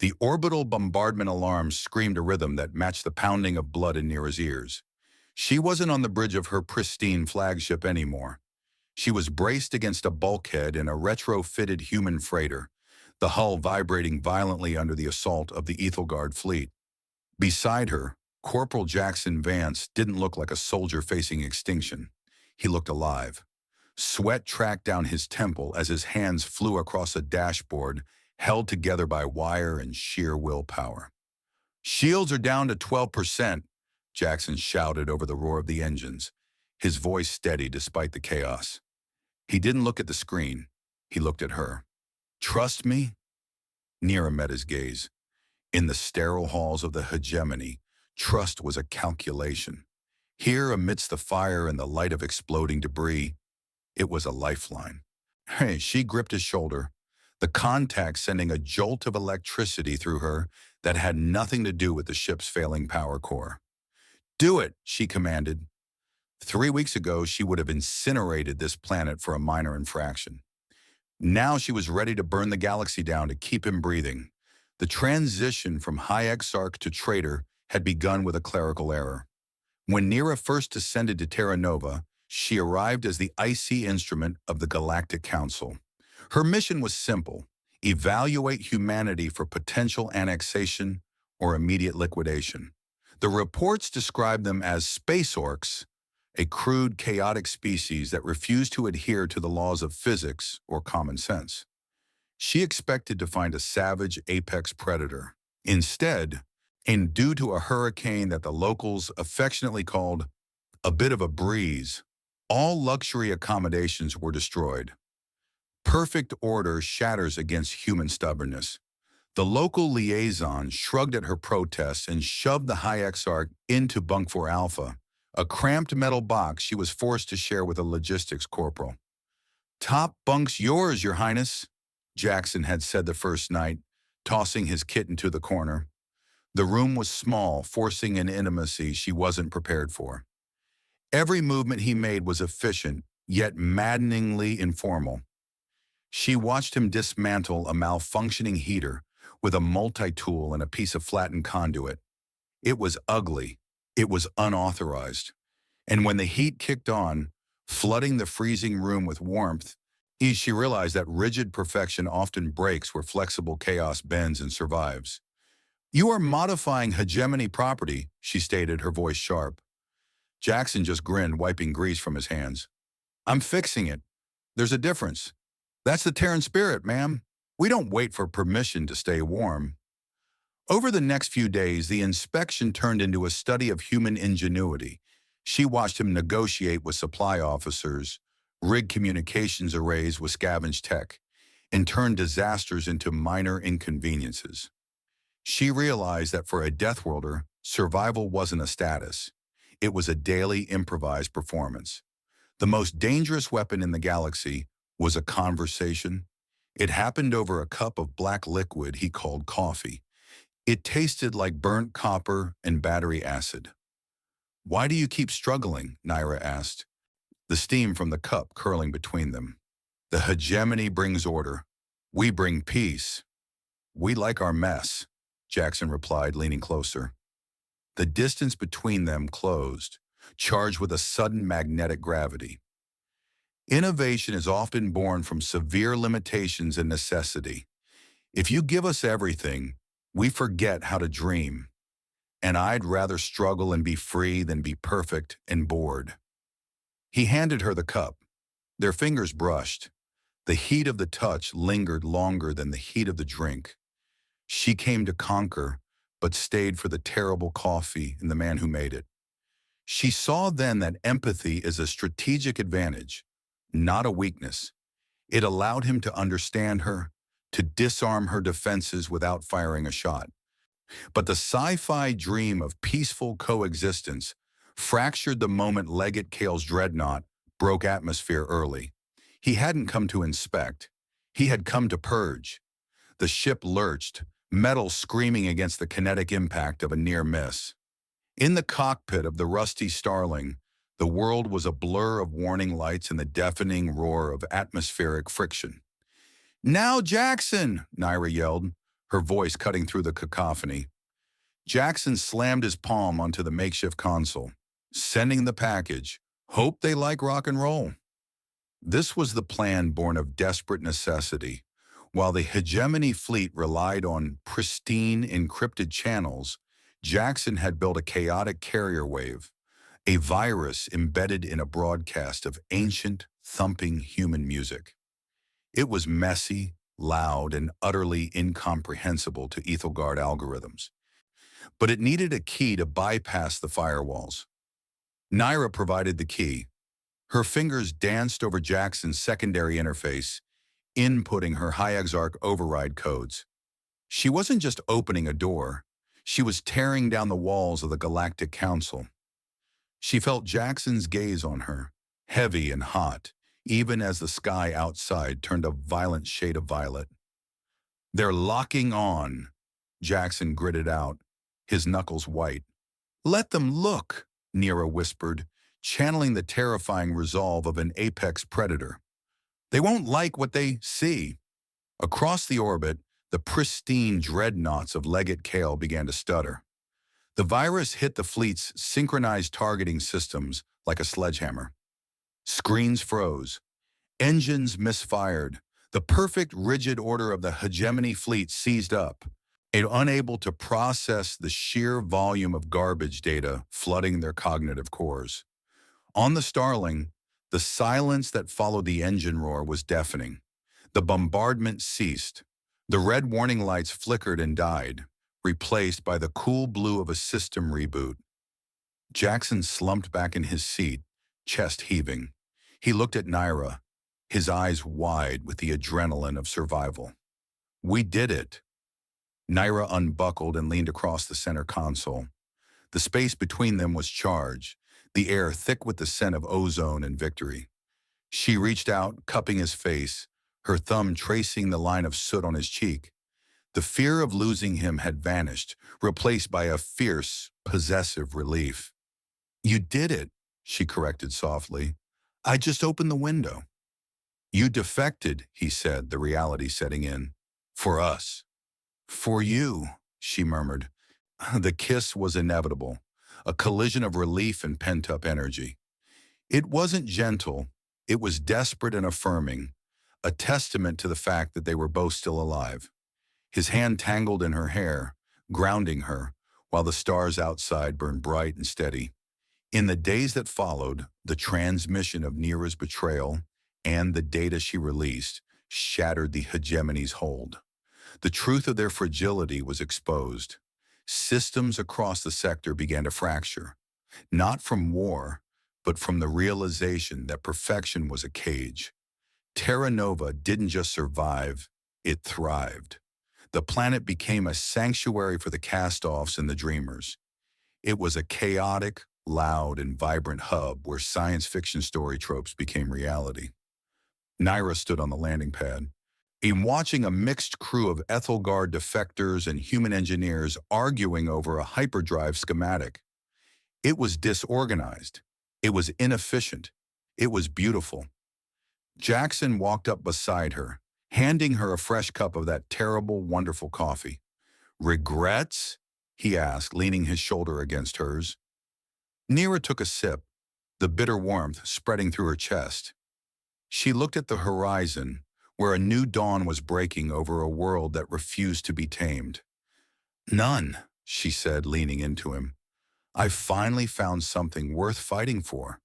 The orbital bombardment alarm screamed a rhythm that matched the pounding of blood in Neera's ears. She wasn't on the bridge of her pristine flagship anymore. She was braced against a bulkhead in a retrofitted human freighter, the hull vibrating violently under the assault of the Aethelgard fleet. Beside her, Corporal Jackson Vance didn't look like a soldier facing extinction. He looked alive. Sweat tracked down his temple as his hands flew across a dashboard held together by wire and sheer willpower. "Shields are down to 12%, Jackson shouted over the roar of the engines, his voice steady despite the chaos. He didn't look at the screen. He looked at her. "Trust me?" Neera met his gaze. In the sterile halls of the hegemony, trust was a calculation. Here, amidst the fire and the light of exploding debris, it was a lifeline. Hey, she gripped his shoulder, the contact sending a jolt of electricity through her that had nothing to do with the ship's failing power core. "Do it," she commanded. 3 weeks ago, she would have incinerated this planet for a minor infraction. Now she was ready to burn the galaxy down to keep him breathing. The transition from High Exarch to traitor had begun with a clerical error. When Neera first descended to Terra Nova, she arrived as the icy instrument of the Galactic Council. Her mission was simple: evaluate humanity for potential annexation or immediate liquidation. The reports described them as Space Orcs, a crude, chaotic species that refused to adhere to the laws of physics or common sense. She expected to find a savage apex predator. Instead, and due to a hurricane that the locals affectionately called a bit of a breeze, all luxury accommodations were destroyed. Perfect order shatters against human stubbornness. The local liaison shrugged at her protests and shoved the High Exarch into Bunk 4 Alpha, a cramped metal box she was forced to share with a logistics corporal. "Top bunk's yours, Your Highness," Jackson had said the first night, tossing his kit into the corner. The room was small, forcing an intimacy she wasn't prepared for. Every movement he made was efficient, yet maddeningly informal. She watched him dismantle a malfunctioning heater with a multi-tool and a piece of flattened conduit. It was ugly. It was unauthorized. And when the heat kicked on, flooding the freezing room with warmth, she realized that rigid perfection often breaks where flexible chaos bends and survives. "You are modifying hegemony property," she stated, her voice sharp. Jackson just grinned, wiping grease from his hands. "I'm fixing it. There's a difference. That's the Terran spirit, ma'am. We don't wait for permission to stay warm." Over the next few days, the inspection turned into a study of human ingenuity. She watched him negotiate with supply officers, rig communications arrays with scavenged tech, and turn disasters into minor inconveniences. She realized that for a Deathworlder, survival wasn't a status. It was a daily improvised performance. The most dangerous weapon in the galaxy was a conversation. It happened over a cup of black liquid he called coffee. It tasted like burnt copper and battery acid. "Why do you keep struggling?" Neera asked, the steam from the cup curling between them. "The hegemony brings order. We bring peace. We like our mess," Jackson replied, leaning closer. The distance between them closed, charged with a sudden magnetic gravity. Innovation is often born from severe limitations and necessity. If you give us everything, we forget how to dream. And I'd rather struggle and be free than be perfect and bored. He handed her the cup. Their fingers brushed. The heat of the touch lingered longer than the heat of the drink. She came to conquer, but stayed for the terrible coffee and the man who made it. She saw then that empathy is a strategic advantage, not a weakness. It allowed him to understand her, to disarm her defenses without firing a shot. But the sci-fi dream of peaceful coexistence fractured the moment Legate Kale's dreadnought broke atmosphere early. He hadn't come to inspect. He had come to purge. The ship lurched, metal screaming against the kinetic impact of a near miss. In the cockpit of the rusty Starling, the world was a blur of warning lights and the deafening roar of atmospheric friction. "Now, Jackson!" Neera yelled, her voice cutting through the cacophony. Jackson slammed his palm onto the makeshift console. Sending the package. Hope they like rock and roll. This was the plan born of desperate necessity. While the Hegemony fleet relied on pristine, encrypted channels, Jackson had built a chaotic carrier wave, a virus embedded in a broadcast of ancient, thumping human music. It was messy, loud, and utterly incomprehensible to Aethelgard algorithms. But it needed a key to bypass the firewalls. Naira provided the key. Her fingers danced over Jackson's secondary interface, inputting her High Exarch override codes. She wasn't just opening a door, she was tearing down the walls of the Galactic Council. She felt Jackson's gaze on her, heavy and hot, even as the sky outside turned a violent shade of violet. "They're locking on," Jackson gritted out, his knuckles white. "Let them look," Nira whispered, channeling the terrifying resolve of an apex predator. "They won't like what they see." Across the orbit, the pristine dreadnoughts of Legate Kale began to stutter. The virus hit the fleet's synchronized targeting systems like a sledgehammer. Screens froze. Engines misfired. The perfect rigid order of the Hegemony fleet seized up, unable to process the sheer volume of garbage data flooding their cognitive cores. On the Starling, the silence that followed the engine roar was deafening. The bombardment ceased. The red warning lights flickered and died, replaced by the cool blue of a system reboot. Jackson slumped back in his seat, chest heaving. He looked at Naira, his eyes wide with the adrenaline of survival. "We did it." Naira unbuckled and leaned across the center console. The space between them was charged, the air thick with the scent of ozone and victory. She reached out, cupping his face, her thumb tracing the line of soot on his cheek. The fear of losing him had vanished, replaced by a fierce, possessive relief. "You did it," she corrected softly. "I just opened the window." "You defected," he said, the reality setting in. "For us." "For you," she murmured. The kiss was inevitable, a collision of relief and pent-up energy. It wasn't gentle, it was desperate and affirming, a testament to the fact that they were both still alive. His hand tangled in her hair, grounding her, while the stars outside burned bright and steady. In the days that followed, the transmission of Nira's betrayal and the data she released shattered the Hegemony's hold. The truth of their fragility was exposed. Systems across the sector began to fracture, not from war, but from the realization that perfection was a cage. Terra Nova didn't just survive, it thrived. The planet became a sanctuary for the cast-offs and the dreamers. It was a chaotic, loud, and vibrant hub where science fiction story tropes became reality. Naira stood on the landing pad. In watching a mixed crew of Aethelgard defectors and human engineers arguing over a hyperdrive schematic. It was disorganized. It was inefficient. It was beautiful. Jackson walked up beside her, handing her a fresh cup of that terrible, wonderful coffee. "Regrets?" he asked, leaning his shoulder against hers. Nira took a sip, the bitter warmth spreading through her chest. She looked at the horizon, where a new dawn was breaking over a world that refused to be tamed. "None," she said, leaning into him. "I finally found something worth fighting for."